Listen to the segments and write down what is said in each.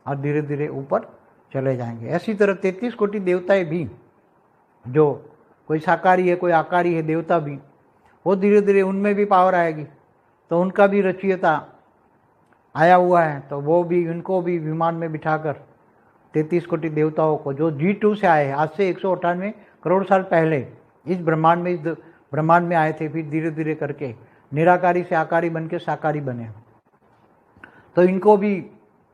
और धीरे धीरे ऊपर चले जाएंगे। ऐसी तरह 33 कोटि देवताएं भी, जो कोई साकारी है कोई आकारी है देवता भी, वो धीरे धीरे उनमें भी पावर आएगी, तो उनका भी रचयिता आया हुआ है, तो वो भी उनको भी विमान में बिठाकर 33 कोटि देवताओं को, जो G2 से आए आज से 198 करोड़ साल पहले इस ब्रह्मांड में आए थे, फिर धीरे धीरे करके निराकारी से आकारी बन के साकारी बने, तो इनको भी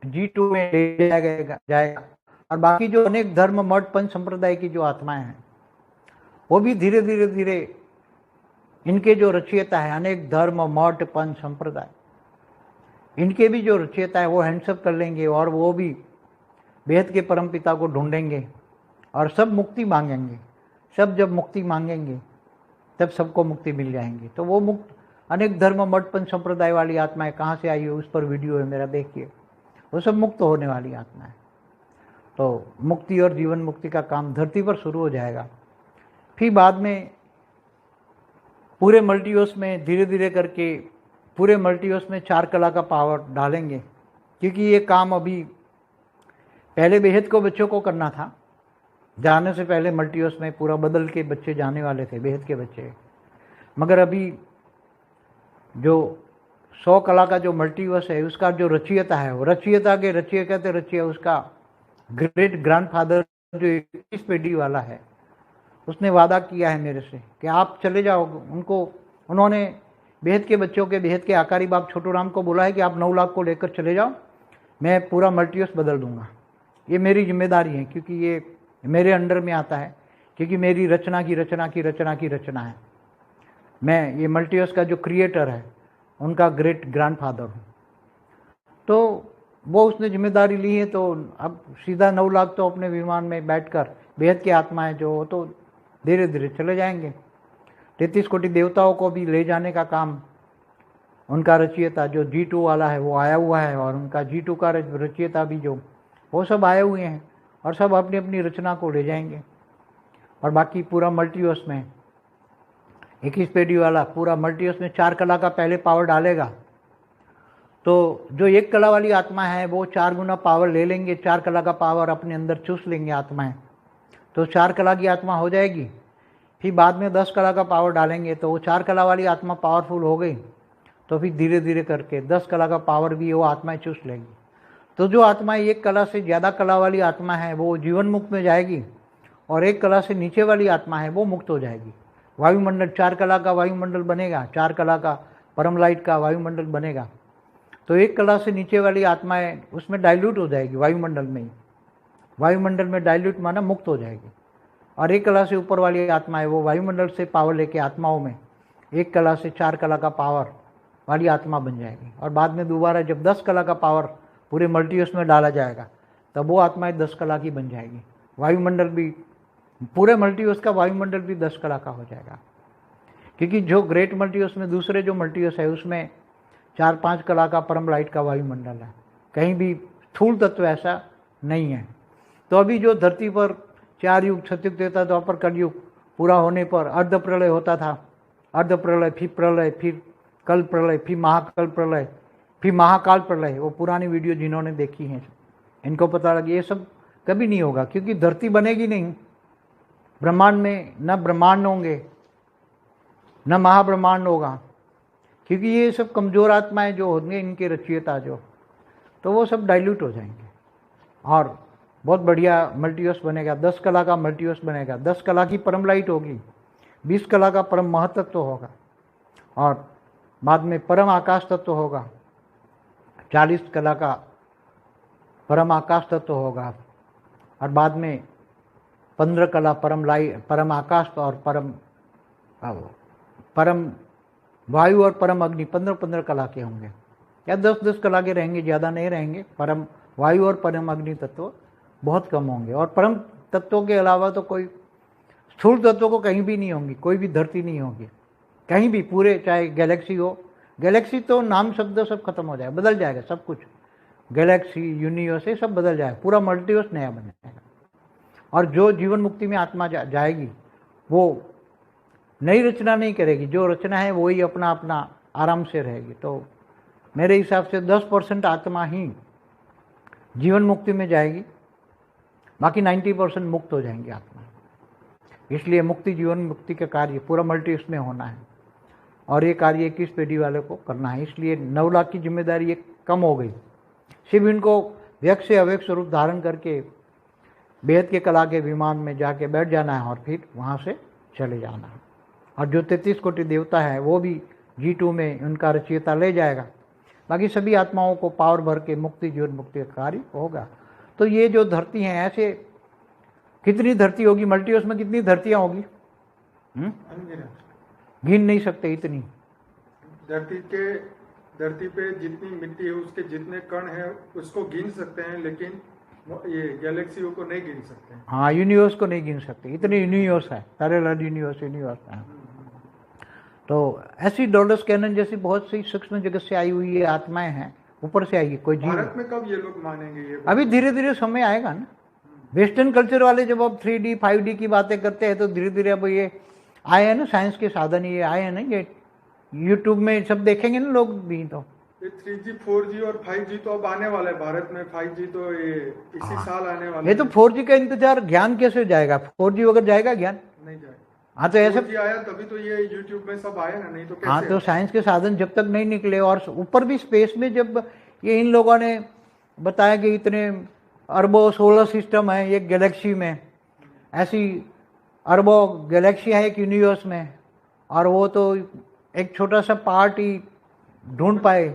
G2 में ले जाएगा। और बाकी जो अनेक धर्म मठ पंच संप्रदाय की जो आत्माएं हैं, वो भी धीरे धीरे धीरे इनके जो रचयिता है, अनेक धर्म मठ पंच संप्रदाय, इनके भी जो रचयिता है वो हैंडसअप कर लेंगे, और वो भी बेहद के परम पिता को ढूंढेंगे और सब मुक्ति मांगेंगे। सब जब मुक्ति मांगेंगे तब सबको मुक्ति मिल जाएंगी। तो वो मुक्त अनेक धर्म मठ पंच संप्रदाय वाली आत्माएं कहाँ से आई है, उस पर वीडियो है मेरा, देखिए, वो सब मुक्त होने वाली आत्मा है। तो मुक्ति और जीवन मुक्ति का काम धरती पर शुरू हो जाएगा। फिर बाद में पूरे मल्टीवर्स में धीरे धीरे करके पूरे मल्टीवर्स में 4 कला का पावर डालेंगे, क्योंकि ये काम अभी पहले बेहद को बच्चों को करना था। जाने से पहले मल्टीवर्स में पूरा बदल के बच्चे जाने वाले थे, बेहद के बच्चे, मगर अभी जो 100 कला का जो मल्टीवर्स है उसका जो रचयिता है, वो रचयिता के रचयिता उसका ग्रेट ग्रैंडफादर जो 21 पीढ़ी वाला है, उसने वादा किया है मेरे से कि आप चले जाओ। उन्होंने बेहद के बच्चों के, बेहद के आकारी बाप छोटू राम को बोला है कि आप 9 लाख को लेकर चले जाओ, मैं पूरा मल्टीवर्स बदल दूंगा। ये मेरी जिम्मेदारी है, क्योंकि ये मेरे अंडर में आता है, क्योंकि मेरी रचना की रचना है। मैं ये मल्टीवर्स का जो क्रिएटर है उनका ग्रेट ग्रैंडफादर हूँ। तो वो उसने जिम्मेदारी ली है, तो अब सीधा 9 लाख तो अपने विमान में बैठकर बेहद की आत्माएं जो तो धीरे धीरे चले जाएंगे। 33 कोटि देवताओं को भी ले जाने का काम उनका रचयिता जो G2 वाला है वो आया हुआ है, और उनका G2 का रचयिता भी जो वो सब आए हुए हैं, और सब अपनी अपनी रचना को ले जाएंगे। और बाकी पूरा मल्टीवर्स में 21 पीढ़ी वाला पूरा मल्टीवर्स में 4 कला का पहले पावर डालेगा। तो जो 1 कला वाली आत्मा है वो 4 गुना पावर ले लेंगे, 4 कला का पावर अपने अंदर चूस लेंगे आत्माएं, तो 4 कला की आत्मा हो जाएगी। फिर बाद में 10 कला का पावर डालेंगे, तो वो 4 कला वाली आत्मा पावरफुल हो गई, तो फिर धीरे धीरे करके 10 कला का पावर भी वो आत्माएं चूस लेंगी। तो जो आत्माएं 1 कला से ज़्यादा कला वाली आत्मा है वो जीवन मुक्त में जाएगी, और 1 कला से नीचे वाली आत्मा है वो मुक्त हो जाएगी। वायुमंडल 4 कला का वायुमंडल बनेगा, 4 कला का परम लाइट का वायुमंडल बनेगा। तो 1 कला से नीचे वाली आत्माएं उसमें डाइल्यूट हो जाएगी, वायुमंडल में ही। वायुमंडल में डाइल्यूट माना मुक्त हो जाएगी। और 1 कला से ऊपर वाली आत्मा है वो वायुमंडल से पावर लेके आत्माओं में 1 कला से 4 कला का पावर वाली आत्मा बन जाएगी। और बाद में दोबारा जब 10 कला का पावर पूरे मल्टीवर्स में डाला जाएगा, तब वो आत्माएं 10 कला की बन जाएगी। वायुमंडल भी, पूरे मल्टीवर्स का वायुमंडल भी 10 कला का हो जाएगा, क्योंकि जो ग्रेट मल्टीवर्स में दूसरे जो मल्टीवर्स है उसमें 4-5 कला का परम लाइट का वायुमंडल है, कहीं भी स्थूल तत्व ऐसा नहीं है। तो अभी जो धरती पर 4 युग, सतयुग, त्रेता, द्वापर, कलयुग पूरा होने पर अर्ध प्रलय होता था, अर्ध प्रलय, फिर प्रलय, फिर कल प्रलय, फिर महाकल प्रलय, फिर महाकाल प्रलय। वो पुरानी वीडियो जिन्होंने देखी हैं इनको पता लगे ये सब कभी नहीं होगा, क्योंकि धरती बनेगी नहीं। ब्रह्मांड में न ब्रह्मांड होंगे न महाब्रह्मांड होगा, क्योंकि ये सब कमज़ोर आत्माएं जो होंगे इनके रचयिता जो, तो वो सब डाइल्यूट हो जाएंगे और बहुत बढ़िया मल्टीवर्स बनेगा। 10 कला का मल्टीवर्स बनेगा, 10 कला की परम लाइट होगी, 20 कला का परम महतत्व होगा, और बाद में परम आकाश तत्व होगा, 40 कला का परम आकाश तत्व होगा, और बाद में 15 कला परम लाइट, परम आकाश और परम वायु और परम अग्नि, 15 कला के होंगे, या 10 कला के रहेंगे, ज़्यादा नहीं रहेंगे। परम वायु और परम अग्नि तत्व बहुत कम होंगे, और परम तत्वों के अलावा तो कोई स्थूल तत्वों को कहीं भी नहीं होंगी, कोई भी धरती नहीं होगी कहीं भी, पूरे चाहे गैलेक्सी हो, गैलेक्सी तो नाम शब्द सब खत्म हो जाएगा, बदल जाएगा सब कुछ, गैलेक्सी यूनिवर्स ये सब बदल जाएगा, पूरा मल्टीवर्स नया बन जाएगा। और जो जीवन मुक्ति में आत्मा जाएगी वो नई रचना नहीं करेगी, जो रचना है वही अपना अपना आराम से रहेगी। तो मेरे हिसाब से 10% आत्मा ही जीवन मुक्ति में जाएगी, बाकी 90% मुक्त हो जाएंगे आत्मा। इसलिए मुक्ति, जीवन मुक्ति का कार्य पूरा मल्टीवर्स में होना है और ये कार्य 21 पीढ़ी वाले को करना है। इसलिए 9 लाख की जिम्मेदारी एक कम हो गई। सिर्फ इनको व्यक्त से अव्यक्त स्वरूप धारण करके बेहद के कला के विमान में जाके बैठ जाना है और फिर वहाँ से चले जाना है। और जो 33 कोटि देवता है वो भी G2 में उनका रचयिता ले जाएगा। बाकी सभी आत्माओं को पावर भर के मुक्ति, जीवन मुक्ति का कार्य होगा। तो ये जो धरती हैं, ऐसे कितनी धरती होगी मल्टीवर्स में, कितनी धरतियाँ होगी गिन नहीं सकते इतनी। धरती पे जितनी मिट्टी है उसके जितने कण हैं उसको गिन सकते हैं, लेकिन ये गैलेक्सियों को नहीं गिन सकते। हाँ, यूनिवर्स को नहीं गिन सकते, इतने यूनिवर्स है, पैरेलल यूनिवर्स है। तो ऐसी डॉलर्स कैनन जैसी बहुत सी सूक्ष्म जगत से आई हुई आत्माएं हैं, ऊपर से आई है कोई जीव। भारत में कब ये लोग मानेंगे ये? अभी धीरे धीरे समय आएगा ना। वेस्टर्न कल्चर वाले जब अब 3D 5D की बातें करते हैं तो धीरे धीरे अब ये आए हैं ना, साइंस के साधन ये आए हैं ना, ये यूट्यूब में सब देखेंगे ना लोग भी। तो 3G 4G और 5G तो अब आने वाला है भारत में। 5G तो ये इसी साल आने वाला है। ये तो 4G का इंतजार, ज्ञान कैसे जाएगा? 4G अगर जाएगा ज्ञान नहीं जाएगा। हाँ तो ऐसे 4G आया तभी तो ये यूट्यूब में सब आया ना, नहीं तो कैसे? हाँ तो साइंस के साधन जब तक नहीं निकले, और ऊपर भी स्पेस में जब ये इन लोगों ने बताया कि इतने अरबों सोलर सिस्टम है एक गैलेक्सी में, ऐसी अरबों गैलेक्सी है एक यूनिवर्स में, और वो तो एक छोटा सा पार्ट ही ढूंढ पाए।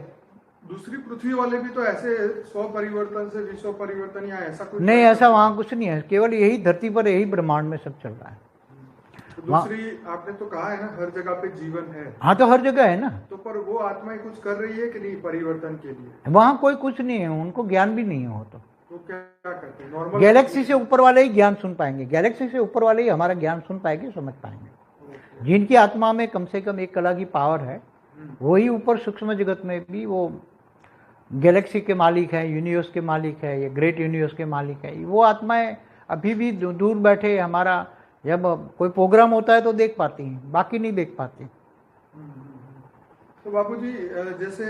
दूसरी पृथ्वी वाले भी तो ऐसे 100 परिवर्तन से विश्व परिवर्तन या ऐसा कुछ नहीं, ऐसा वहाँ कुछ नहीं है, केवल यही धरती पर, यही ब्रह्मांड में सब चल रहा है। तो दूसरी आपने तो कहा है ना हर जगह पे जीवन है। हाँ तो हर जगह है ना। तो पर वो आत्माएं कुछ कर रही है कि नहीं परिवर्तन के लिए? वहाँ कोई कुछ नहीं है, उनको ज्ञान भी नहीं है। वो तो क्या करते हैं? नॉर्मल गैलेक्सी से ऊपर वाले ही ज्ञान सुन पाएंगे, गैलेक्सी से ऊपर वाले ही हमारा ज्ञान सुन पाएंगे, समझ पाएंगे। जिनकी आत्मा में कम से कम एक कला की पावर है, वही ऊपर सूक्ष्म जगत में भी वो गैलेक्सी के मालिक है, यूनिवर्स के मालिक है, ये ग्रेट यूनिवर्स के मालिक है। वो आत्माएं अभी भी दूर बैठे हमारा जब कोई प्रोग्राम होता है तो देख पाती हैं, बाकी नहीं देख पाती। तो बापूजी जैसे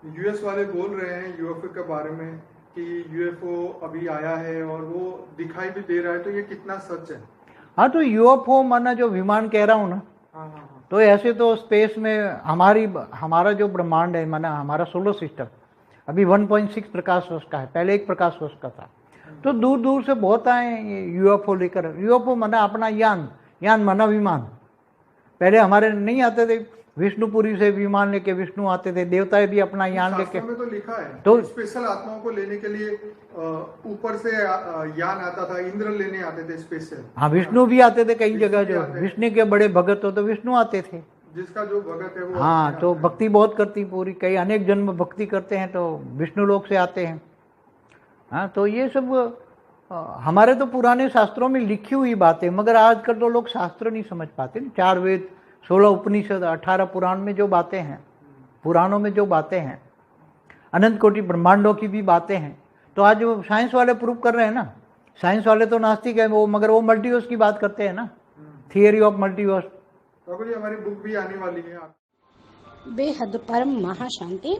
यूएस वाले बोल रहे हैं यूएफओ के बारे में कि यूएफओ अभी आया है और वो दिखाई भी दे रहा है, तो ये कितना सच है? हाँ तो यूएफओ माना जो विमान कह रहा हूँ ना, हाँ। तो ऐसे तो स्पेस में हमारा जो ब्रह्मांड है, माना हमारा सोलर सिस्टम अभी 1.6 प्रकाश वर्ष का है, पहले 1 प्रकाश वर्ष का था। तो दूर दूर से बहुत आए यूएफओ लेकर। यूएफओ माना अपना यान माना विमान। पहले हमारे नहीं आते थे, विष्णुपुरी से विमान लेके विष्णु आते थे, देवताएं भी अपना यान लेके। में तो लिखा है तो स्पेशल आत्माओं को लेने के लिए ऊपर से यान आता था, इंद्र लेने आते थे स्पेशल। हाँ, विष्णु भी आते थे कई जगह, जो विष्णु के बड़े भगत हो तो विष्णु आते थे। जिसका जो भगत है वो हाँ, तो भक्ति बहुत करती पूरी, कई अनेक जन्म भक्ति करते हैं तो विष्णु लोक से आते हैं। हाँ, तो ये सब हमारे तो पुराने शास्त्रों में लिखी हुई बातें, मगर आजकल तो लोग शास्त्र नहीं समझ पाते। 4 वेद, 16 उपनिषद, 18 पुराण में जो बातें हैं, पुराणों में जो बातें हैं, अनंत कोटि ब्रह्मांडों की भी बातें हैं। तो आज वो साइंस वाले प्रूव कर रहे हैं ना, साइंस वाले तो नास्तिक है वो, मगर वो मल्टीवर्स की बात करते हैं ना, थियरी ऑफ मल्टीवर्स। तो ये हमारी बुक भी आने वाली है। బేహద్ పరం మహాశాంతి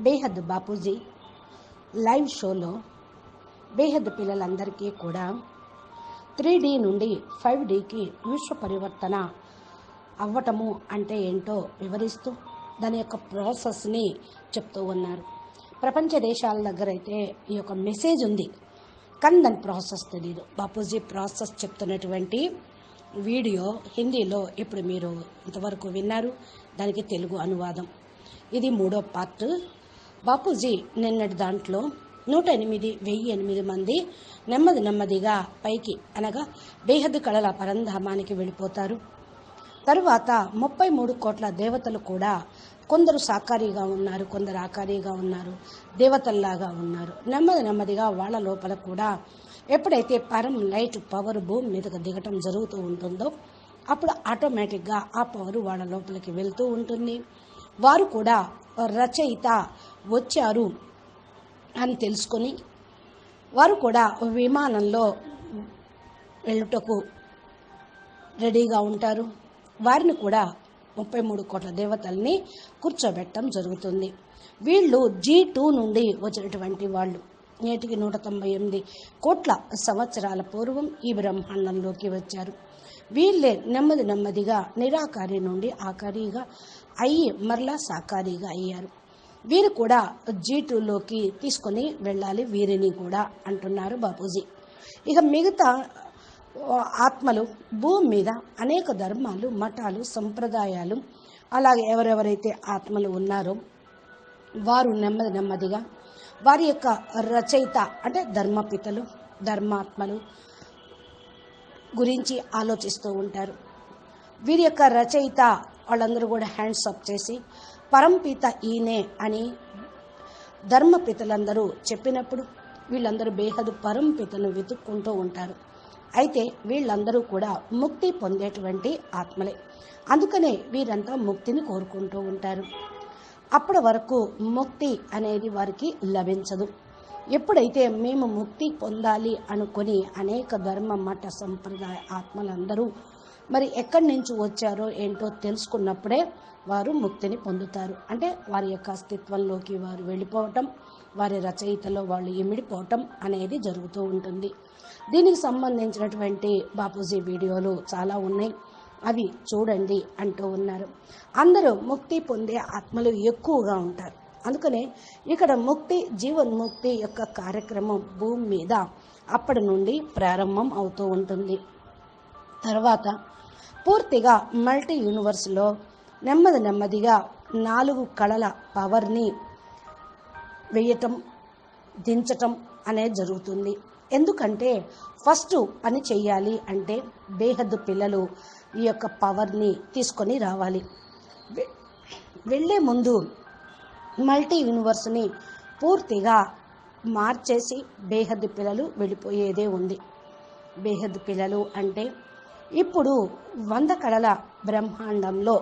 బేహద్ బాపూజీ లైవ్ షోలో బేహద్ పిల్లలందరికీ కూడా 3D నుండి 5Dకి విశ్వ పరివర్తన అవ్వటము అంటే ఏంటో వివరిస్తూ దాని యొక్క ప్రాసెస్ని చెప్తూ ఉన్నారు. ప్రపంచ దేశాల దగ్గర అయితే ఈ యొక్క మెసేజ్ ఉంది, కానీ దాని ప్రాసెస్ తెలీదు. బాపూజీ ప్రాసెస్ చెప్తున్నటువంటి వీడియో హిందీలో ఇప్పుడు మీరు ఇంతవరకు విన్నారు, దానికి తెలుగు అనువాదం. ఇది 3వ పార్ట్. బాపూజీ నిన్నటి దాంట్లో 108,008 మంది నెమ్మదిగా పైకి అనగా బేహద్ కళల పరంధామానికి వెళ్ళిపోతారు. తరువాత 33 కోట్ల దేవతలు కూడా, కొందరు సాకారిగా ఉన్నారు, కొందరు ఆకారిగా ఉన్నారు, దేవతల్లాగా ఉన్నారు. నెమ్మదిగా వాళ్ళ లోపల కూడా ఎప్పుడైతే పరం లైట్ పవర్ భూమి మీదకు దిగటం జరుగుతూ ఉంటుందో అప్పుడు ఆటోమేటిక్గా ఆ పవర్ వాళ్ళ లోపలికి వెళ్తూ ఉంటుంది. వారు కూడా రచయిత వచ్చారు అని తెలుసుకొని వారు కూడా విమానంలో వెళ్ళుటకు రెడీగా ఉంటారు. వారిని కూడా 33 కోట్ల దేవతల్ని కూర్చోబెట్టడం జరుగుతుంది. వీళ్ళు G2 నుండి వచ్చినటువంటి వాళ్ళు. నేటికి 198 కోట్ల సంవత్సరాల పూర్వం ఈ బ్రహ్మాండంలోకి వచ్చారు. వీళ్ళే నెమ్మదిగా నిరాకారి నుండి ఆకారిగా అయ్యి మరలా సాకారిగా అయ్యారు. వీరు కూడా G2లోకి తీసుకొని వెళ్ళాలి వీరిని కూడా అంటున్నారు బాపూజీ. ఇక మిగతా ఆత్మలు భూమి మీద అనేక ధర్మాలు, మఠాలు, సంప్రదాయాలు, అలాగే ఎవరెవరైతే ఆత్మలు ఉన్నారో వారు నెమ్మదిగా వారి యొక్క రచయిత అంటే ధర్మపితలు, ధర్మాత్మలు గురించి ఆలోచిస్తూ ఉంటారు. వీరి యొక్క రచయిత వాళ్ళందరూ కూడా హ్యాండ్స్ అప్ చేసి పరంపిత ఈయనే అని ధర్మపితలందరూ చెప్పినప్పుడు వీళ్ళందరూ బేహదు పరంపితను వెతుక్కుంటూ ఉంటారు. అయితే వీళ్ళందరూ కూడా ముక్తి పొందేటువంటి ఆత్మలే. అందుకనే వీరంతా ముక్తిని కోరుకుంటూ ఉంటారు. అప్పటి వరకు ముక్తి అనేది వారికి లభించదు. ఎప్పుడైతే మేము ముక్తి పొందాలి అనుకొని అనేక ధర్మ మఠ సంప్రదాయ ఆత్మలందరూ మరి ఎక్కడి నుంచి వచ్చారో ఏంటో తెలుసుకున్నప్పుడే వారు ముక్తిని పొందుతారు. అంటే వారి యొక్క అస్తిత్వంలోకి వారు వెళ్ళిపోవటం, వారి రచయితలో వాళ్ళు ఇమిడిపోవటం అనేది జరుగుతూ ఉంటుంది. దీనికి సంబంధించినటువంటి బాపూజీ వీడియోలు చాలా ఉన్నాయి, అవి చూడండి అంటూ ఉన్నారు. అందరూ ముక్తి పొందే ఆత్మలు ఎక్కువగా ఉంటారు. అందుకనే ఇక్కడ ముక్తి జీవన్ముక్తి యొక్క కార్యక్రమం భూమి మీద అప్పటి నుండి ప్రారంభం అవుతూ ఉంటుంది. తర్వాత పూర్తిగా మల్టీ యూనివర్స్లో నెమ్మదిగా 4 కళల పవర్ని వేయటం, దించటం అనేది జరుగుతుంది. ఎందుకంటే ఫస్ట్ పని చేయాలి అంటే బేహద్దు పిల్లలు ఈ యొక్క పవర్ని తీసుకొని రావాలి. వెళ్ళే ముందు మల్టీ యూనివర్స్ని పూర్తిగా మార్చేసి బేహద్దు పిల్లలు వెళ్ళిపోయేదే ఉంది. బేహద్దు పిల్లలు అంటే ఇప్పుడు 100 కళల బ్రహ్మాండంలో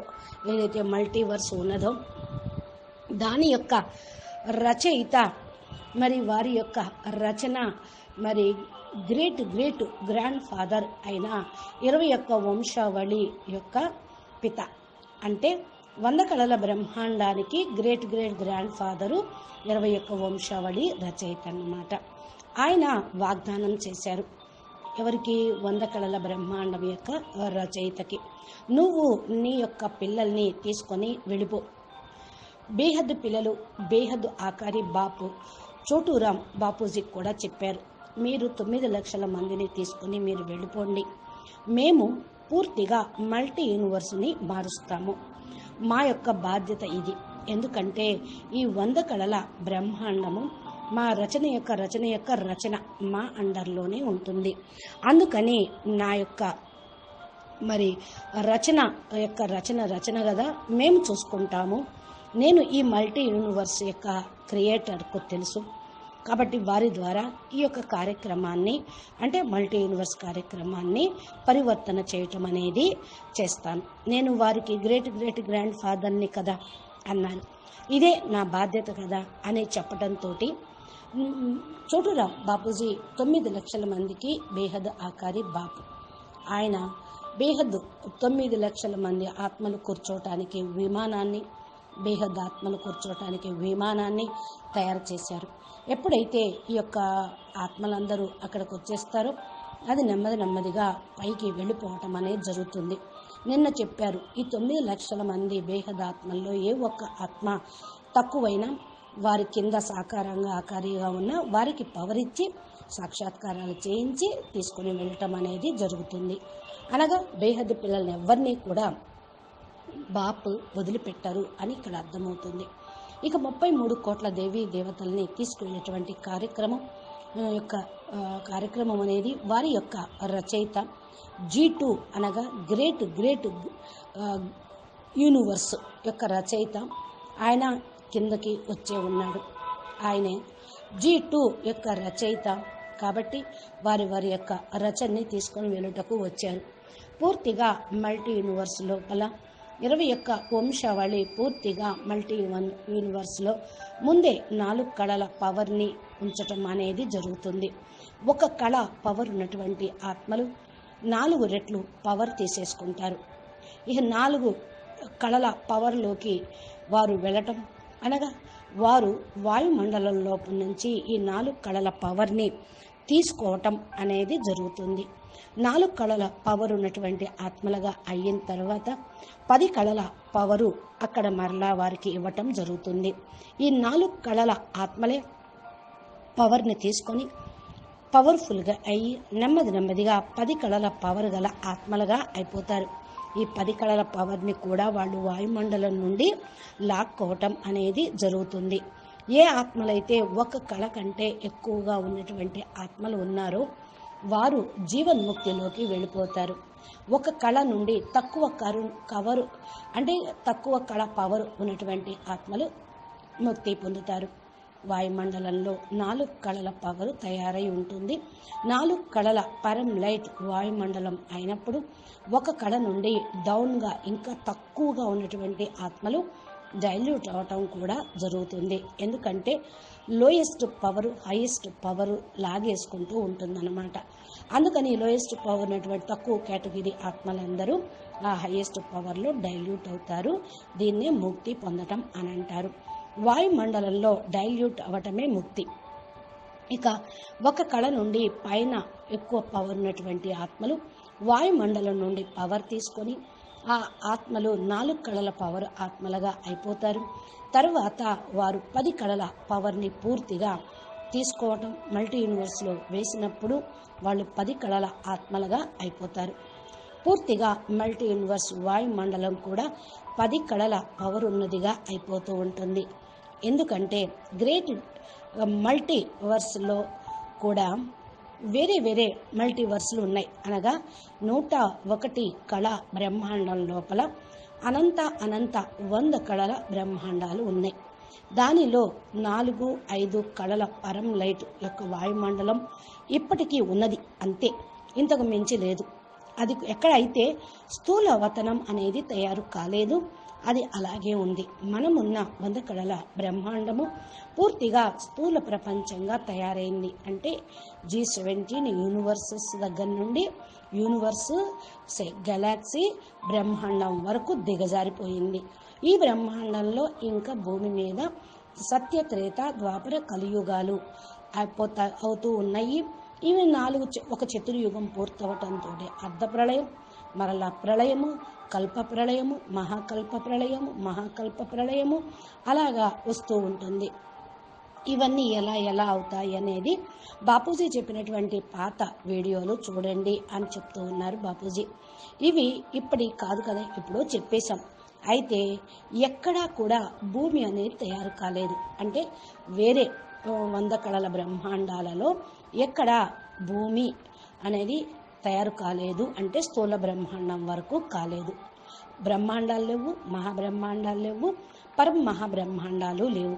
ఏదైతే మల్టీవర్స్ ఉన్నదో దాని యొక్క రచయిత మరి వారి యొక్క రచన మరి గ్రేట్ గ్రాండ్ ఫాదర్ అయిన 21 వంశావళి యొక్క పిత. అంటే 100 కళల బ్రహ్మాండానికి గ్రేట్ గ్రాండ్ ఫాదరు 21 వంశావళి రచయిత అన్నమాట. ఆయన వాగ్దానం చేశారు ఎవరికి? 100 కళల బ్రహ్మాండం యొక్క రచయితకి, నువ్వు నీ యొక్క పిల్లల్ని తీసుకొని వెళ్ళిపో. బేహద్దు పిల్లలు, బేహద్దు ఆకారి బాపు చోటూరాం బాపూజీకి కూడా చెప్పారు, మీరు 9 లక్షల మందిని తీసుకుని మీరు వెళ్ళిపోండి, మేము పూర్తిగా మల్టీ యూనివర్స్ని మారుస్తాము, మా యొక్క బాధ్యత ఇది. ఎందుకంటే ఈ 100 కళల బ్రహ్మాండము మా రచన యొక్క రచన మా అండర్లోనే ఉంటుంది. అందుకని నా యొక్క మరి రచన కదా మేము చూసుకుంటాము. నేను ఈ మల్టీ యూనివర్స్ యొక్క క్రియేటర్కు తెలుసు కాబట్టి వారి ద్వారా ఈ యొక్క కార్యక్రమాన్ని అంటే మల్టీ యూనివర్స్ కార్యక్రమాన్ని పరివర్తన చేయటం అనేది చేస్తాను. నేను వారికి గ్రేట్ గ్రాండ్ ఫాదర్ని కదా అన్నాను, ఇదే నా బాధ్యత కదా అని చెప్పడంతో చోటూరాం బాపూజీ 9 లక్షల మందికి బేహద్ ఆకారి బాపు, ఆయన బేహద్ 9 లక్షల మంది ఆత్మలు కూర్చోటానికి విమానాన్ని, బేహద్ ఆత్మలు కూర్చోటానికి విమానాన్ని తయారు చేశారు. ఎప్పుడైతే ఈ యొక్క ఆత్మలందరూ అక్కడికి వచ్చేస్తారో అది నెమ్మదిగా పైకి వెళ్ళిపోవటం అనేది జరుగుతుంది. నిన్న చెప్పారు, ఈ 9 లక్షల మంది బేహద్ ఆత్మల్లో ఏ ఒక్క ఆత్మ తక్కువైనా వారి కింద సాకారంగా ఆకారిగా ఉన్న వారికి పవర్ ఇచ్చి సాక్షాత్కారాలు చేయించి తీసుకుని వెళ్ళటం అనేది జరుగుతుంది. అనగా బేహద్దు పిల్లల్ని ఎవరిని కూడా బాపు వదిలిపెట్టారు అని ఇక్కడ అర్థమవుతుంది. ఇక 33 కోట్ల దేవీ దేవతల్ని తీసుకువెళ్ళేటువంటి కార్యక్రమం అనేది వారి యొక్క రచయిత G2 అనగా గ్రేట్ యూనివర్స్ యొక్క రచయిత ఆయన కిందకి వచ్చే ఉన్నాడు. ఆయనే G2 యొక్క రచయిత కాబట్టి వారి యొక్క రచనని తీసుకొని వెళ్ళుటకు వచ్చారు. పూర్తిగా మల్టీ యూనివర్స్ లోపల 21 వంశావళి పూర్తిగా మల్టీ యూనివర్స్లో ముందే 4 కళల పవర్ని ఉంచటం అనేది జరుగుతుంది. ఒక కళ పవర్ ఉన్నటువంటి ఆత్మలు 4 రెట్లు పవర్ తీసేసుకుంటారు. ఇక 4 కళల పవర్లోకి వారు వెళ్ళటం, అనగా వారు వాయుమండలంలో నుంచి ఈ 4 కళల పవర్ని తీసుకోవటం అనేది జరుగుతుంది. 4 కళల పవర్ ఉన్నటువంటి ఆత్మలుగా అయిన తర్వాత 10 కళల పవరు అక్కడ మరలా వారికి ఇవ్వటం జరుగుతుంది. ఈ 4 కళల ఆత్మలే పవర్ని తీసుకొని పవర్ఫుల్గా అయ్యి నెమ్మదిగా 10 కళల పవర్ గల ఆత్మలుగా అయిపోతారు. ఈ 10 కళల పవర్ని కూడా వాళ్ళు వాయుమండలం నుండి లాక్కోవటం అనేది జరుగుతుంది. ఏ ఆత్మలైతే ఒక కళ కంటే ఎక్కువగా ఉన్నటువంటి ఆత్మలు ఉన్నారో వారు జీవన్ముక్తిలోకి వెళ్ళిపోతారు. ఒక కళ నుండి తక్కువ కళ పవర్ ఉన్నటువంటి ఆత్మలు ముక్తి పొందుతారు. వాయుమండలంలో 4 కళల పవర్ తయారై ఉంటుంది. 4 కళల పరం లైట్ వాయుమండలం అయినప్పుడు ఒక కళ నుండి డౌన్గా ఇంకా తక్కువగా ఉన్నటువంటి ఆత్మలు డైల్యూట్ అవటం కూడా జరుగుతుంది. ఎందుకంటే లోయెస్ట్ పవర్ హైయెస్ట్ పవర్ లాగేసుకుంటూ ఉంటుందన్నమాట. అందుకని లోయెస్ట్ పవర్ ఉన్నటువంటి తక్కువ కేటగిరీ ఆత్మలందరూ ఆ హైయెస్ట్ పవర్లో డైల్యూట్ అవుతారు. దీన్నే ముక్తి పొందటం అని అంటారు. వాయుమండలంలో డైల్యూట్ అవటమే ముక్తి. ఇక ఒక కళ నుండి పైన ఎక్కువ పవర్ ఉన్నటువంటి ఆత్మలు వాయుమండలం నుండి పవర్ తీసుకొని ఆ ఆత్మలు 4 కళల పవర్ ఆత్మలుగా అయిపోతారు. తర్వాత వారు 10 కళల పవర్ని పూర్తిగా తీసుకోవటం మల్టీ యూనివర్స్లో వేసినప్పుడు వాళ్ళు 10 కళల ఆత్మలుగా అయిపోతారు. పూర్తిగా మల్టీ యూనివర్స్ వాయుమండలం కూడా 10 కళల పవర్ ఉన్నదిగా అయిపోతూ ఉంటుంది. ఎందుకంటే గ్రేట్ మల్టీవర్స్లో కూడా వేరే మల్టీవర్స్లు ఉన్నాయి. అనగా 101 కళ బ్రహ్మాండం లోపల అనంత 100 కళల బ్రహ్మాండాలు ఉన్నాయి. దానిలో 4-5 కళల పరం లైట్ యొక్క వాయుమండలం ఇప్పటికీ ఉన్నది, అంతే, ఇంతకు మించి లేదు. అది ఎక్కడైతే స్థూల వతనం అనేది తయారు కాలేదు, అది అలాగే ఉంది. మనమున్న 100 కళల బ్రహ్మాండము పూర్తిగా స్థూల ప్రపంచంగా తయారైంది. అంటే G17 యూనివర్సెస్ దగ్గర నుండి యూనివర్స్, గెలాక్సీ, బ్రహ్మాండం వరకు దిగజారిపోయింది. ఈ బ్రహ్మాండంలో ఇంకా భూమి మీద సత్య, త్రేత, ద్వాపర, కలియుగాలు అవుతూ ఉన్నాయి. ఇవి 4 ఒక చతుర్యుగం పూర్తవటంతో అర్ధ ప్రళయం, మరలా ప్రళయము, కల్ప ప్రళయము, మహాకల్ప ప్రళయము, మహాకల్ప ప్రళయము అలాగా వస్తూ ఉంటుంది. ఇవన్నీ ఎలా అవుతాయి అనేది బాపూజీ చెప్పినటువంటి పాత వీడియోలు చూడండి అని చెప్తూ ఉన్నారు బాపూజీ. ఇవి ఇప్పటి కాదు కదా, ఇప్పుడు చెప్పేశాం. అయితే ఎక్కడా కూడా భూమి అనేది తయారు కాలేదు. అంటే వేరే 100 కళల బ్రహ్మాండాలలో ఎక్కడ భూమి అనేది తయారు కాలేదు. అంటే స్థూల బ్రహ్మాండం వరకు కాలేదు. బ్రహ్మాండాలు లేవు, మహాబ్రహ్మాండాలు లేవు, పరం మహాబ్రహ్మాండాలు లేవు.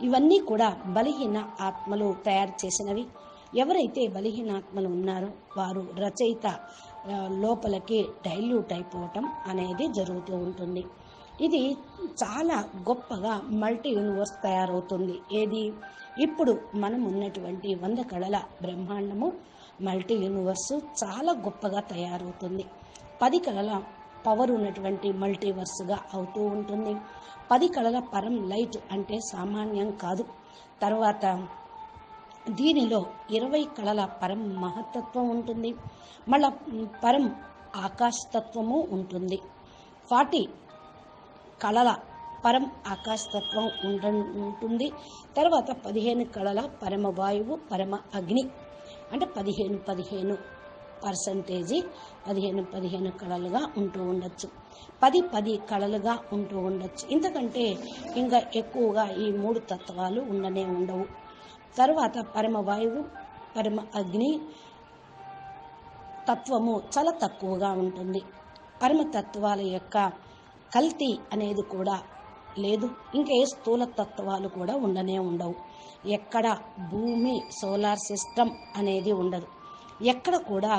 ఇవన్నీ కూడా బలహీన ఆత్మలు తయారు చేసినవి. ఎవరైతే బలహీన ఆత్మలు ఉన్నారో వారు రచయిత లోపలికి డైల్యూట్ అయిపోవటం అనేది జరుగుతూ ఉంటుంది. ఇది చాలా గొప్పగా మల్టీ యూనివర్స్ తయారవుతుంది. ఏది ఇప్పుడు మనం ఉన్నటువంటి 100 కళల బ్రహ్మాండము మల్టీ యూనివర్స్ చాలా గొప్పగా తయారవుతుంది. 10 కళల పవర్ ఉన్నటువంటి మల్టీవర్స్గా అవుతూ ఉంటుంది. 10 కళల పరం లైట్ అంటే సామాన్యం కాదు. తర్వాత దీనిలో 20 కళల పరం మహత్తత్వం ఉంటుంది. మళ్ళా పరం ఆకాశతత్వము ఉంటుంది. 40 కళల పరం ఆకాశతత్వం ఉంటుంది. తర్వాత 15 కళల పరమ వాయువు, పరమ అగ్ని. అంటే 15% 15 కళలుగా ఉంటూ ఉండొచ్చు. 10 కళలుగా ఉంటూ ఉండొచ్చు. ఇంతకంటే ఇంకా ఎక్కువగా ఈ 3 తత్వాలు ఉండనే ఉండవు. తర్వాత పరమ వాయువు, పరమ అగ్ని తత్వము చాలా తక్కువగా ఉంటుంది. పరమ తత్వాల యొక్క కల్తీ అనేది కూడా లేదు. ఇంకా ఏ స్థూల తత్వాలు కూడా ఉండనే ఉండవు. ఎక్కడ భూమి, సోలార్ సిస్టమ్ అనేది ఉండదు. ఎక్కడ కూడా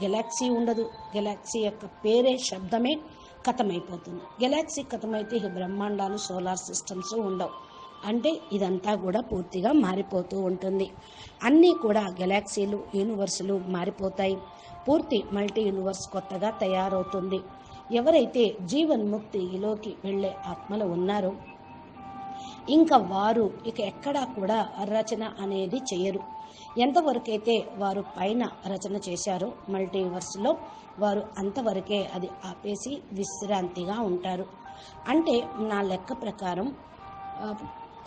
గెలాక్సీ ఉండదు. గెలాక్సీ యొక్క పేరే, శబ్దమే కథమైపోతుంది. గెలాక్సీ కథమైతే ఈ బ్రహ్మాండాలు, సోలార్ సిస్టమ్స్ ఉండవు. అంటే ఇదంతా కూడా పూర్తిగా మారిపోతూ ఉంటుంది. అన్నీ కూడా గెలాక్సీలు, యూనివర్సులు మారిపోతాయి. పూర్తి మల్టీ యూనివర్స్ కొత్తగా తయారవుతుంది. ఎవరైతే జీవన్ముక్తిలోకి వెళ్ళే ఆత్మలు ఉన్నారో ఇంకా వారు ఎక్కడా కూడా రచన అనేది చేయరు. ఎంతవరకైతే వారు పైన రచన చేశారో మల్టీవర్స్లో వారు అంతవరకే అది ఆపేసి విశ్రాంతిగా ఉంటారు. అంటే నా లెక్క ప్రకారం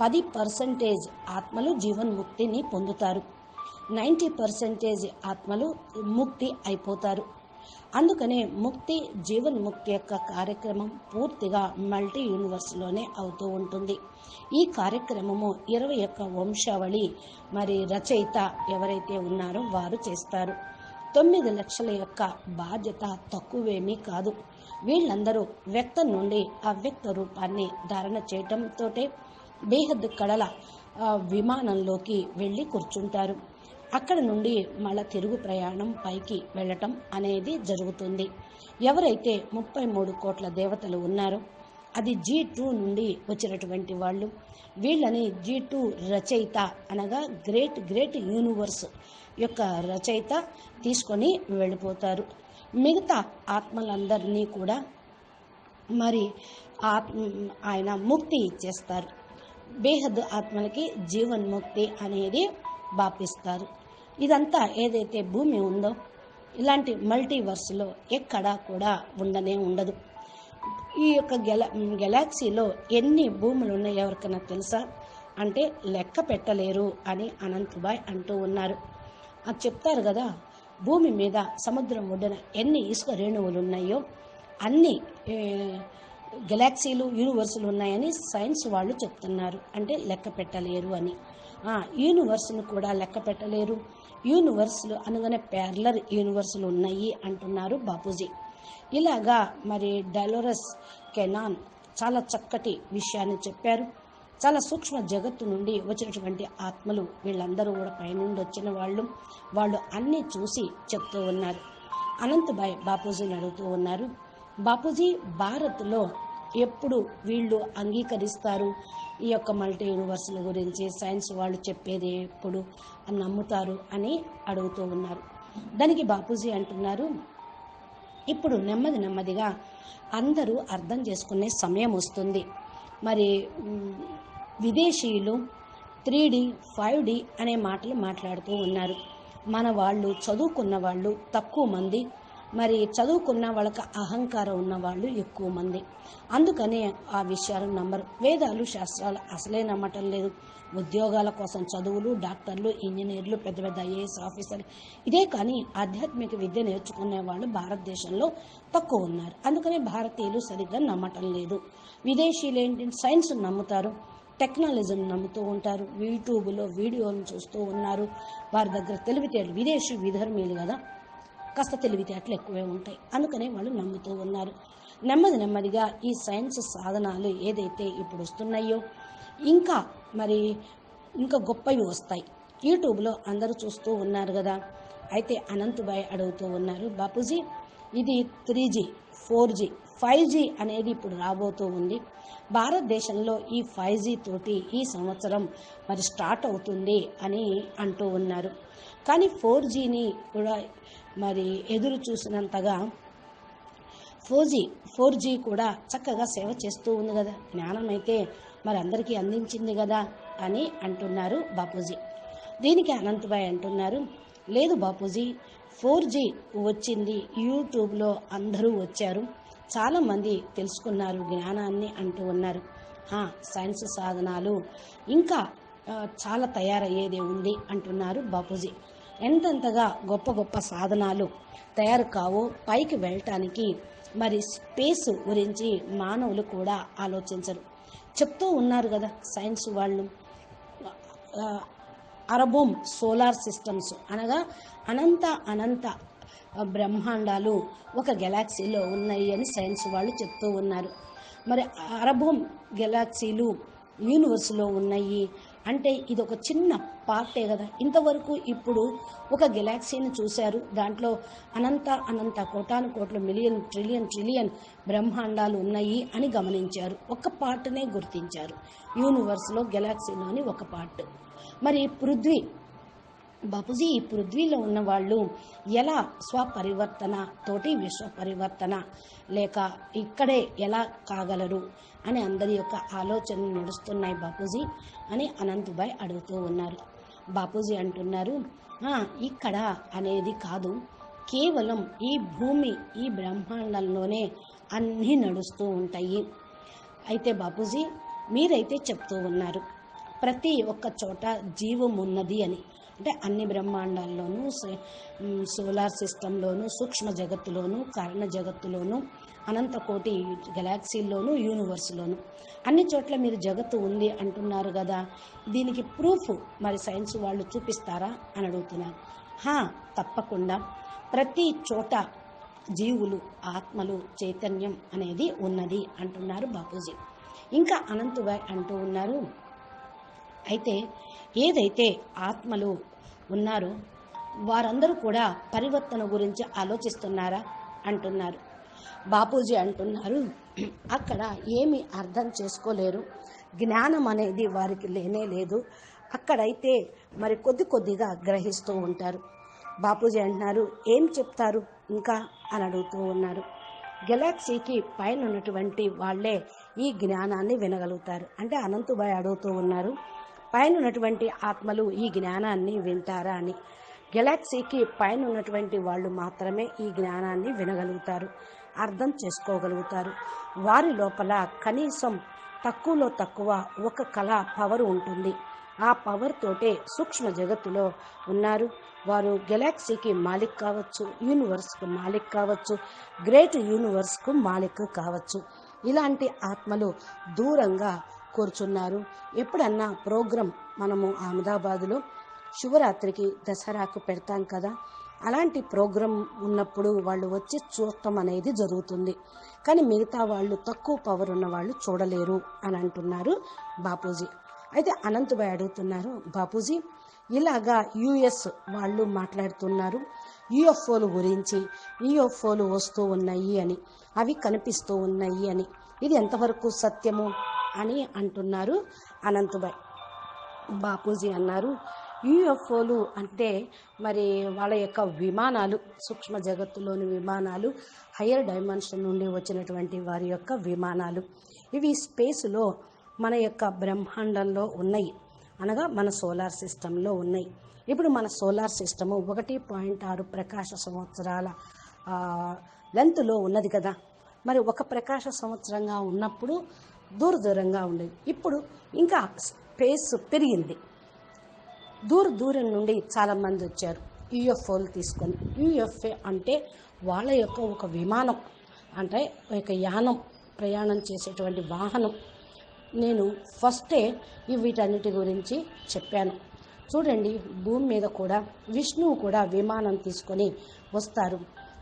10% ఆత్మలు జీవన్ముక్తిని పొందుతారు, 90% ఆత్మలు ముక్తి అయిపోతారు. అందుకనే జీవన్ముక్తి యొక్క కార్యక్రమం పూర్తిగా మల్టీ యూనివర్స్లోనే అవుతూ ఉంటుంది. ఈ కార్యక్రమము 21 వంశావళి రచయిత ఎవరైతే ఉన్నారో వారు చేస్తారు. 9 లక్షల యొక్క బాధ్యత తక్కువేమీ కాదు. వీళ్ళందరూ వ్యక్తం నుండి అవ్యక్త రూపాన్ని ధారణ చేయటంతో బేహద్ కళల విమానంలోకి వెళ్ళి కూర్చుంటారు. అక్కడ నుండి మళ్ళా తిరుగు ప్రయాణం పైకి వెళ్ళటం అనేది జరుగుతుంది. ఎవరైతే 33 కోట్ల దేవతలు ఉన్నారో అది G2 నుండి వచ్చినటువంటి వాళ్ళు. వీళ్ళని G2 రచయిత అనగా గ్రేట్ యూనివర్స్ యొక్క రచయిత తీసుకొని వెళ్ళిపోతారు. మిగతా ఆత్మలందరినీ కూడా ఆయన ముక్తి ఇచ్చేస్తారు. బేహద్ ఆత్మలకి జీవన్ముక్తి అనేది బాపిస్తారు. ఇదంతా ఏదైతే భూమి ఉందో ఇలాంటి మల్టీవర్స్లో ఎక్కడా కూడా ఉండదు. ఈ యొక్క గెలాక్సీలో ఎన్ని భూములు ఉన్నాయో ఎవరికైనా తెలుసా అంటే లెక్క పెట్టలేరు అని అనంతబాయ్ అంటూ ఉన్నారు. అది చెప్తారు కదా, భూమి మీద సముద్రం ఒడ్డున ఎన్ని ఇసుక రేణువులు ఉన్నాయో అన్ని గెలాక్సీలు యూనివర్సులు ఉన్నాయని సైన్స్ వాళ్ళు చెప్తున్నారు. అంటే లెక్క పెట్టలేరు అని. యూనివర్స్ను కూడా లెక్క పెట్టలేరు. యూనివర్సులు అనగానే ప్యారలర్ యూనివర్సులు ఉన్నాయి అంటున్నారు బాపూజీ. ఇలాగా డెలోరస్ కెనాన్ చాలా చక్కటి విషయాన్ని చెప్పారు. చాలా సూక్ష్మ జగత్తు నుండి వచ్చినటువంటి ఆత్మలు వీళ్ళందరూ కూడా పైనుండి వచ్చిన వాళ్ళు అన్నీ చూసి చెప్తూ ఉన్నారు. అనంతబాయ్ బాపూజీని అడుగుతూ ఉన్నారు, బాపూజీ భారత్లో ఎప్పుడు వీళ్ళు అంగీకరిస్తారు ఈ యొక్క మల్టీ యూనివర్సుల గురించి, సైన్స్ వాళ్ళు చెప్పేది ఎప్పుడు నమ్ముతారు అని అడుగుతూ ఉన్నారు. దానికి బాపూజీ అంటున్నారు, ఇప్పుడు నెమ్మదిగా అందరూ అర్థం చేసుకునే సమయం వస్తుంది. విదేశీయులు 3D 5D అనే మాటలు మాట్లాడుతూ ఉన్నారు. మన వాళ్ళు చదువుకున్న వాళ్ళు తక్కువ మంది, చదువుకున్న వాళ్ళకి అహంకారం ఉన్న వాళ్ళు ఎక్కువ మంది. అందుకనే ఆ విషయాలను నమ్మరు. వేదాలు శాస్త్రాలు అసలే నమ్మటం లేదు. ఉద్యోగాల కోసం చదువులు, డాక్టర్లు, ఇంజనీర్లు, పెద్ద పెద్ద ఐఏఎస్ ఆఫీసర్లు ఇదే కానీ ఆధ్యాత్మిక విద్య నేర్చుకునే వాళ్ళు భారతదేశంలో తక్కువ ఉన్నారు. అందుకనే భారతీయులు సరిగ్గా నమ్మటం లేదు. విదేశీయులు ఏంటి, సైన్స్ నమ్ముతారు, టెక్నాలజీని నమ్ముతూ ఉంటారు, యూట్యూబ్లో వీడియోలను చూస్తూ ఉన్నారు. వారి దగ్గర తెలివితేటలు, విదేశీ విధర్మీయులు కదా, కాస్త తెలివితేటలు ఎక్కువే ఉంటాయి. అందుకనే వాళ్ళు నమ్ముతూ ఉన్నారు. నెమ్మదిగా ఈ సైన్స్ సాధనాలు ఏదైతే ఇప్పుడు వస్తున్నాయో ఇంకా గొప్పవి వస్తాయి. యూట్యూబ్లో అందరూ చూస్తూ ఉన్నారు కదా. అయితే అనంతబాయ్ అడుగుతూ ఉన్నారు, బాపూజీ ఇది 3G 4G 5G అనేది ఇప్పుడు రాబోతూ ఉంది. భారతదేశంలో ఈ 5G తోటి ఈ సంవత్సరం స్టార్ట్ అవుతుంది అని అంటూ ఉన్నారు. కానీ 4Gని కూడా ఎదురు చూసినంతగా 4G కూడా చక్కగా సేవ చేస్తూ ఉంది కదా, జ్ఞానం అయితే అందరికీ అందించింది కదా అని అంటున్నారు బాపూజీ. దీనికి అనంతబాయ్ అంటున్నారు, లేదు బాపూజీ 4G వచ్చింది, యూట్యూబ్లో అందరూ వచ్చారు, చాలామంది తెలుసుకున్నారు జ్ఞానాన్ని అంటూ ఉన్నారు. సైన్స్ సాధనాలు ఇంకా చాలా తయారయ్యేదే ఉంది అంటున్నారు బాపూజీ. ఎంతెంతగా గొప్ప సాధనాలు తయారు కావో పైకి వెళ్ళటానికి స్పేస్ గురించి మానవులు కూడా ఆలోచించరు. చెప్తూ ఉన్నారు కదా సైన్స్ వాళ్ళు, అరబోమ్ సోలార్ సిస్టమ్స్ అనగా అనంత బ్రహ్మాండాలు ఒక గెలాక్సీలో ఉన్నాయి అని సైన్స్ వాళ్ళు చెప్తూ ఉన్నారు. అరబోమ్ గెలాక్సీలు యూనివర్స్లో ఉన్నాయి అంటే ఇది ఒక చిన్న పార్టే కదా. ఇంతవరకు ఇప్పుడు ఒక గెలాక్సీని చూశారు, దాంట్లో అనంత కోటాను మిలియన్ ట్రిలియన్ బ్రహ్మాండాలు ఉన్నాయి అని గమనించారు. ఒక పార్ట్నే గుర్తించారు యూనివర్స్లో, గెలాక్సీలోని ఒక పార్ట్. పృథ్వీ బాపూజీ ఈ పృథ్వీలో ఉన్న వాళ్ళు ఎలా స్వపరివర్తన తోటి విశ్వ పరివర్తన లేక ఇక్కడే ఎలా కాగలరు అని అందరి యొక్క ఆలోచనలు నడుస్తున్నాయి బాపూజీ అని అనంతభాయ్ అడుగుతూ ఉన్నారు. బాపూజీ అంటున్నారు, ఇక్కడ అనేది కాదు, కేవలం ఈ భూమి ఈ బ్రహ్మాండంలోనే అన్నీ నడుస్తూ ఉంటాయి. అయితే బాపూజీ మీరైతే చెప్తూ ఉన్నారు ప్రతి ఒక్క చోట జీవం ఉన్నది అని. అంటే అన్ని బ్రహ్మాండాల్లోనూ, సోలార్ సిస్టంలోనూ, సూక్ష్మ జగత్తులోనూ, కారణ జగత్తులోనూ, అనంతకోటి గెలాక్సీల్లోనూ, యూనివర్స్లోనూ అన్ని చోట్ల మీరు జగత్తు ఉంది అంటున్నారు కదా, దీనికి ప్రూఫ్ మరి సైన్స్ వాళ్ళు చూపిస్తారా అని అడుగుతున్నారు. తప్పకుండా ప్రతి చోట జీవులు, ఆత్మలు, చైతన్యం అనేది ఉన్నది అంటున్నారు బాపూజీ. ఇంకా అనంతభాయ్ అంటూ ఉన్నారు, అయితే ఏదైతే ఆత్మలు ఉన్నారో వారందరూ కూడా పరివర్తన గురించి ఆలోచిస్తున్నారా అంటున్నారు. బాపూజీ అంటున్నారు, అక్కడ ఏమి అర్థం చేసుకోలేరు, జ్ఞానం అనేది వారికి లేనే లేదు, అక్కడైతే మరి కొద్ది కొద్దిగా గ్రహిస్తూ ఉంటారు. బాపూజీ అంటున్నారు, ఏం చెప్తారు ఇంకా అని అడుగుతూ ఉన్నారు. గెలాక్సీకి పైన ఉన్నటువంటి వాళ్ళే ఈ జ్ఞానాన్ని వినగలుగుతారు. అంటే అనంతభాయ్ అడుగుతూ ఉన్నారు, పైన ఉన్నటువంటి ఆత్మలు ఈ జ్ఞానాన్ని వింటారా అని. గెలాక్సీకి పైన ఉన్నటువంటి వాళ్ళు మాత్రమే ఈ జ్ఞానాన్ని వినగలుగుతారు, అర్థం చేసుకోగలుగుతారు. వారి లోపల కనీసం తక్కువలో తక్కువ ఒక కళ పవర్ ఉంటుంది. ఆ పవర్ తోటే సూక్ష్మ జగత్తులో ఉన్నారు. వారు గెలాక్సీకి మాలిక్ కావచ్చు, యూనివర్స్కు మాలిక్ కావచ్చు, గ్రేట్ యూనివర్స్కు మాలిక్ కావచ్చు. ఇలాంటి ఆత్మలు దూరంగా కూర్చున్నారు. ఎప్పుడన్నా ప్రోగ్రాం మనము అహ్మదాబాద్లో శివరాత్రికి దసరాకు పెడతాం కదా, అలాంటి ప్రోగ్రాం ఉన్నప్పుడు వాళ్ళు వచ్చి చూడటం అనేది జరుగుతుంది. కానీ మిగతా వాళ్ళు తక్కువ పవర్ ఉన్న వాళ్ళు చూడలేరు అని అంటున్నారు బాపూజీ. అయితే అనంతభాయ్ అడుగుతున్నారు, బాపూజీ ఇలాగా యుఎస్ వాళ్ళు మాట్లాడుతున్నారు యుఎఫ్ఓలు గురించి, యుఎఫ్ఓలు వస్తూ ఉన్నాయి అని, అవి కనిపిస్తూ ఉన్నాయి అని, ఇది ఎంతవరకు సత్యము అని అంటున్నారు అనంతభాయ్. బాపూజీ అన్నారు, యుఎఫ్ఓలు అంటే మరి వాళ్ళ యొక్క విమానాలు, సూక్ష్మ జగత్తులోని విమానాలు, హయ్యర్ డైమెన్షన్ నుండి వచ్చినటువంటి వారి యొక్క విమానాలు, ఇవి స్పేస్లో మన యొక్క బ్రహ్మాండంలో ఉన్నాయి, అనగా మన సోలార్ సిస్టంలో ఉన్నాయి. ఇప్పుడు మన సోలార్ సిస్టము 1.6 ప్రకాశ సంవత్సరాల లెంత్లో ఉన్నది కదా. మరి ఒక ప్రకాశ సంవత్సరంగా ఉన్నప్పుడు దూరంగా ఉండేది, ఇప్పుడు ఇంకా స్పేస్ పెరిగింది. దూరం నుండి చాలామంది వచ్చారు యుఎఫ్ఓలు తీసుకొని. యుఎఫ్ఏ అంటే వాళ్ళ యొక్క ఒక విమానం, అంటే ఒక యానం, ప్రయాణం చేసేటువంటి వాహనం. నేను ఫస్టే వీటన్నిటి గురించి చెప్పాను. చూడండి, భూమి మీద కూడా విష్ణువు కూడా విమానం తీసుకొని వస్తారు.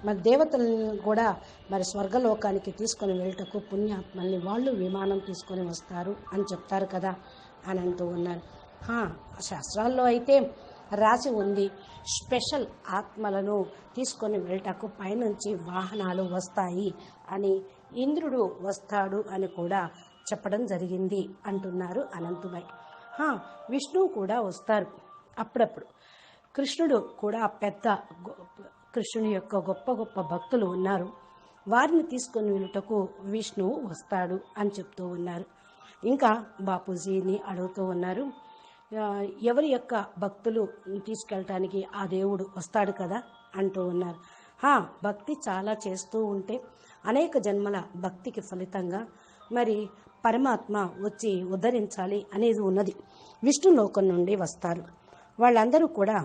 మరి దేవతలను కూడా మరి స్వర్గలోకానికి తీసుకొని వెళ్ళటకు పుణ్యాత్మల్ని వాళ్ళు విమానం తీసుకొని వస్తారు అని చెప్తారు కదా అని అంటూ ఉన్నారు. శాస్త్రాల్లో అయితే రాసి ఉంది, స్పెషల్ ఆత్మలను తీసుకొని వెళ్ళటకు పైనుంచి వాహనాలు వస్తాయి అని, ఇంద్రుడు వస్తాడు అని కూడా చెప్పడం జరిగింది అంటున్నారు అనంతభాయ్. విష్ణువు కూడా వస్తారు అప్పుడప్పుడు. కృష్ణుడు కూడా కృష్ణుని యొక్క గొప్ప గొప్ప భక్తులు ఉన్నారు, వారిని తీసుకొని వెళ్ళటకు విష్ణువు వస్తాడు అని చెప్తూ ఉన్నారు. ఇంకా బాపూజీని అడుగుతూ ఉన్నారు, ఎవరి యొక్క భక్తులు తీసుకెళ్ళటానికి ఆ దేవుడు వస్తాడు కదా అంటూ ఉన్నారు. భక్తి చాలా చేస్తూ ఉంటే అనేక జన్మల భక్తికి ఫలితంగా మరి పరమాత్మ వచ్చి ఉద్ధరించాలి అనేది ఉన్నది. విష్ణులోకం నుండి వస్తారు. వాళ్ళందరూ కూడా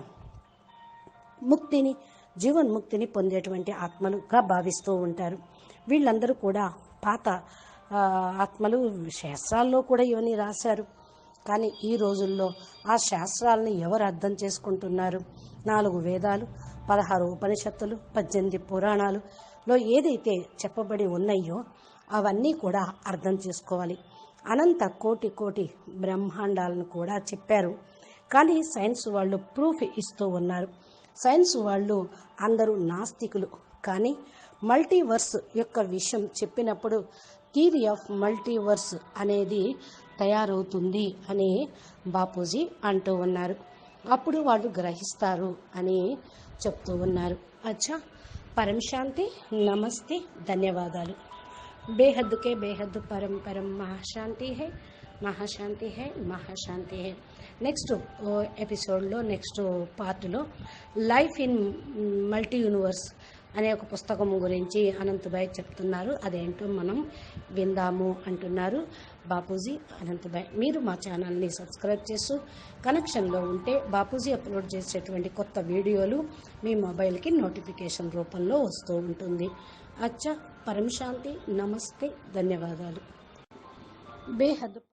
జీవన్ముక్తిని పొందేటువంటి ఆత్మలుగా భావిస్తూ ఉంటారు. వీళ్ళందరూ కూడా పాత ఆత్మలు. శాస్త్రాల్లో కూడా ఇవన్నీ రాశారు. కానీ ఈ రోజుల్లో ఆ శాస్త్రాలని ఎవరు అర్థం చేసుకుంటున్నారు? 4 వేదాలు, 16 ఉపనిషత్తులు, 18 పురాణాలులో ఏదైతే చెప్పబడి ఉన్నాయో అవన్నీ కూడా అర్థం చేసుకోవాలి. అనంత కోటి బ్రహ్మాండాలను కూడా చెప్పారు. కానీ సైన్స్ వాళ్ళు ప్రూఫ్ ఇస్తూ ఉన్నారు. సైన్స్ వాళ్ళు అందరూ నాస్తికులు. కానీ మల్టీవర్స్ యొక్క విషయం చెప్పినప్పుడు థియరీ ఆఫ్ మల్టీవర్స్ అనేది తయారవుతుంది అని బాపూజీ అంటూ ఉన్నారు. అప్పుడు వాళ్ళు గ్రహిస్తారు అని చెప్తూ ఉన్నారు. అచ్చా, పరం శాంతి, నమస్తే, ధన్యవాదాలు. బేహద్ కే బేహద్ పరం పరం మహాశాంతి హై, మహాశాంతి హై, మహాశాంతి హై. నెక్స్ట్ ఎపిసోడ్లో, నెక్స్ట్ పార్ట్లో లైఫ్ ఇన్ మల్టీ యూనివర్స్ అనే ఒక పుస్తకం గురించి అనంతభాయ్ చెప్తున్నారు. అదేంటో మనం విందాము అంటున్నారు బాపూజీ అనంతభాయ్. మీరు మా ఛానల్ని సబ్స్క్రైబ్ చేస్తూ కనెక్షన్లో ఉంటే బాపూజీ అప్లోడ్ చేసేటువంటి కొత్త వీడియోలు మీ మొబైల్కి నోటిఫికేషన్ రూపంలో వస్తూ ఉంటుంది. అచ్చా, పరం శాంతి, నమస్తే, ధన్యవాదాలు. బేహద్